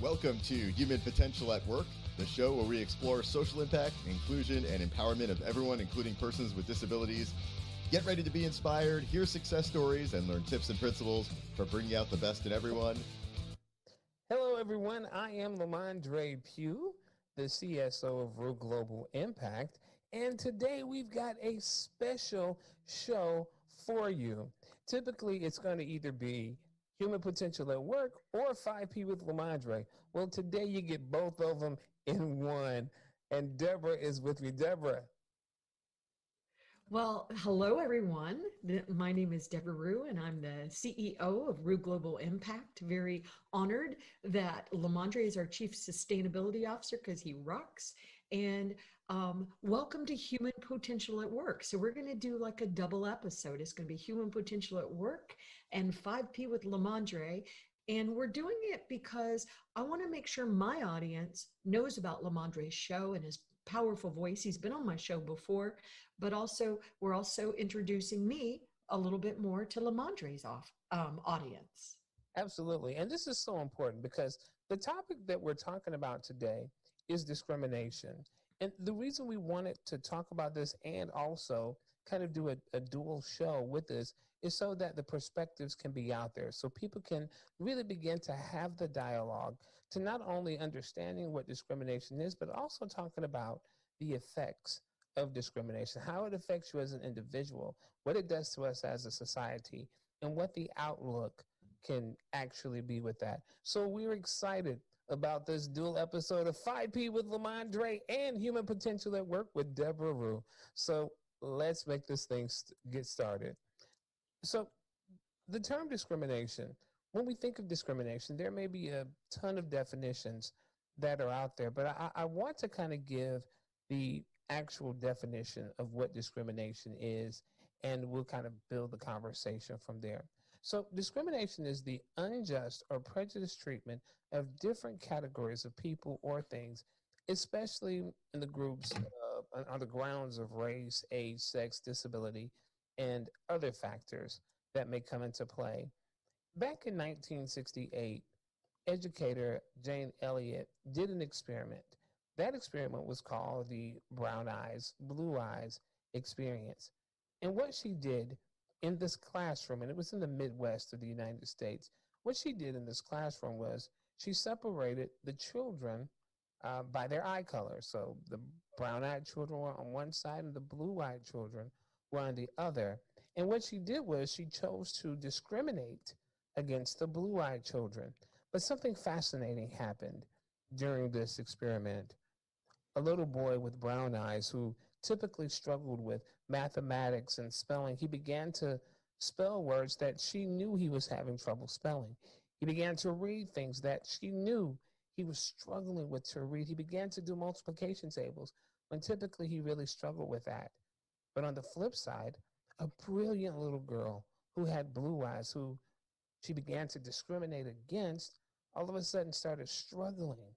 Welcome to Human Potential at Work, the show where we explore social impact, inclusion, and empowerment of everyone, including persons with disabilities. Get ready to be inspired, hear success stories, and learn tips and principles for bringing out the best in everyone. Hello, everyone. I am LaMondre Pough, the CSO of Real Global Impact, and today we've got a special show for you. Typically, it's going to either be Human Potential at Work or 5P with LaMondre. Well, today you get both of them in one, and Deborah is with me. Deborah. Well, hello, everyone. My name is Deborah Rue, and I'm the CEO of Rue Global Impact. Very honored that LaMondre is our Chief Sustainability Officer because he rocks. And welcome to Human Potential at Work. So we're going to do like a double episode. It's going to be Human Potential at Work and 5P with LaMondre. And we're doing it because I want to make sure my audience knows about LaMondre's show and his powerful voice. He's been on my show before, but also we're also introducing me a little bit more to LaMondre's audience. Absolutely. And this is so important because the topic that we're talking about today is discrimination. And the reason we wanted to talk about this and also kind of do a dual show with this is so that the perspectives can be out there, so people can really begin to have the dialogue to not only understanding what discrimination is, but also talking about the effects of discrimination, how it affects you as an individual, what it does to us as a society, and what the outlook can actually be with that. So we're excited about this dual episode of 5P with LaMondre and Human Potential at Work with Deborah Rue. So let's make this thing get started. So the term discrimination, when we think of discrimination, there may be a ton of definitions that are out there, but I want to kind of give the actual definition of what discrimination is, and we'll kind of build the conversation from there. So discrimination is the unjust or prejudiced treatment of different categories of people or things, especially in the groups on the grounds of race, age, sex, disability, and other factors that may come into play. Back in 1968, educator Jane Elliott did an experiment. That experiment was called the brown eyes, blue eyes experience. And what she did in this classroom, and it was in the Midwest of the United States, what she did in this classroom was she separated the children by their eye color. So the brown-eyed children were on one side and the blue-eyed children were on the other. And what she did was she chose to discriminate against the blue-eyed children. But something fascinating happened during this experiment. A little boy with brown eyes who typically struggled with mathematics and spelling, he began to spell words that she knew he was having trouble spelling. He began to read things that she knew he was struggling with to read. He began to do multiplication tables when typically he really struggled with that. But on the flip side, a brilliant little girl who had blue eyes, who she began to discriminate against, all of a sudden started struggling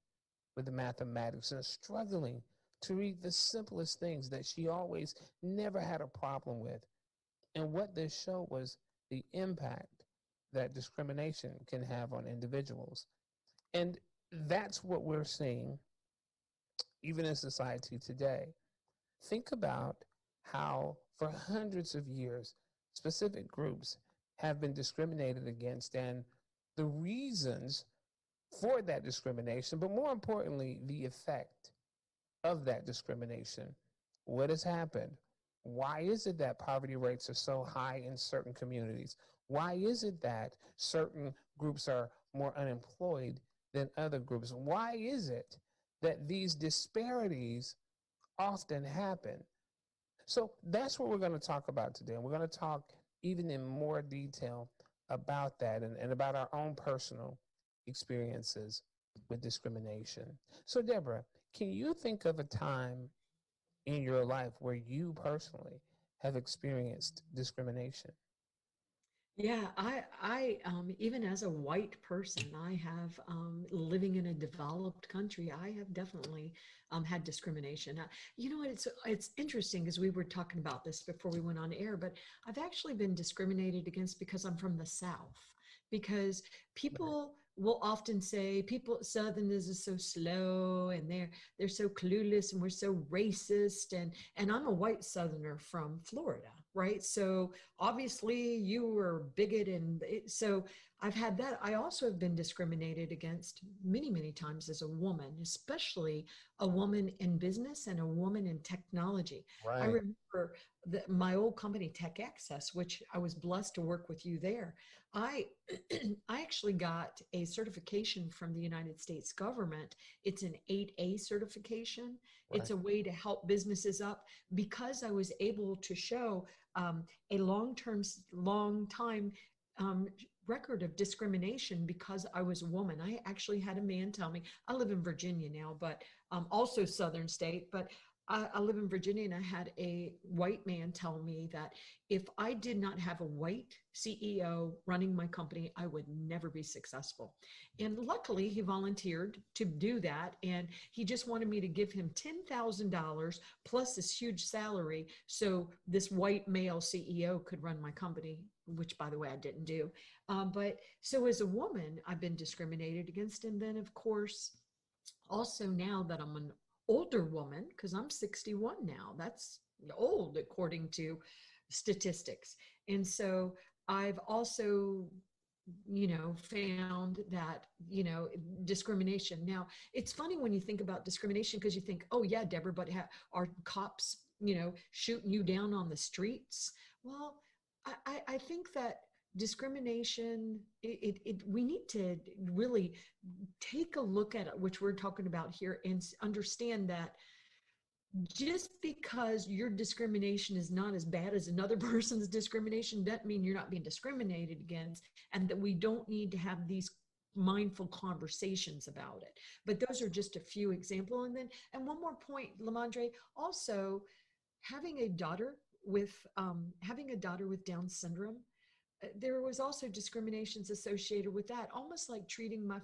with the mathematics and struggling to read the simplest things that she always never had a problem with. And what this showed was the impact that discrimination can have on individuals. And that's what we're seeing even in society today. Think about how for hundreds of years, specific groups have been discriminated against and the reasons for that discrimination, but more importantly, the effect of that discrimination. What has happened? Why is it that poverty rates are so high in certain communities? Why is it that certain groups are more unemployed than other groups? Why is it that these disparities often happen? So that's what we're going to talk about today. And we're going to talk even in more detail about that and about our own personal experiences with discrimination. So Deborah, can you think of a time in your life where you personally have experienced discrimination? Yeah, even as a white person, I have living in a developed country. I have definitely had discrimination. You know what? It's interesting because we were talking about this before we went on air, but I've actually been discriminated against because I'm from the South. Because people will often say people Southerners are so slow and they're so clueless and we're so racist, and I'm a white Southerner from Florida, right? So obviously you were bigot, and so I've had that. I also have been discriminated against many times as a woman, especially a woman in business and a woman in technology. I Right. remember my old company, Tech Access, which I was blessed to work with you there. I I actually got a certification from the United States government. It's an 8A certification. It's Right. a way to help businesses up because I was able to show a long time um, record of discrimination because I was a woman. I actually had a man tell me, I live in Virginia now, but also Southern state, but I live in Virginia, and I had a white man tell me that if I did not have a white CEO running my company, I would never be successful. And luckily, he volunteered to do that. And he just wanted me to give him $10,000 plus this huge salary so this white male CEO could run my company, which, by the way, I didn't do. But so as a woman, I've been discriminated against. And then, of course, also now that I'm an older woman, because I'm 61 now, that's old according to statistics. And so I've also found that discrimination. Now it's funny when you think about discrimination, because you think, oh yeah, Deborah, but are cops shooting you down on the streets? Well, I think that discrimination, we need to really take a look at it, which we're talking about here, and understand that just because your discrimination is not as bad as another person's discrimination doesn't mean you're not being discriminated against, and that we don't need to have these mindful conversations about it. But those are just a few examples. And one more point, LaMondre, also having a daughter with Down syndrome, there was also discriminations associated with that, almost like treating my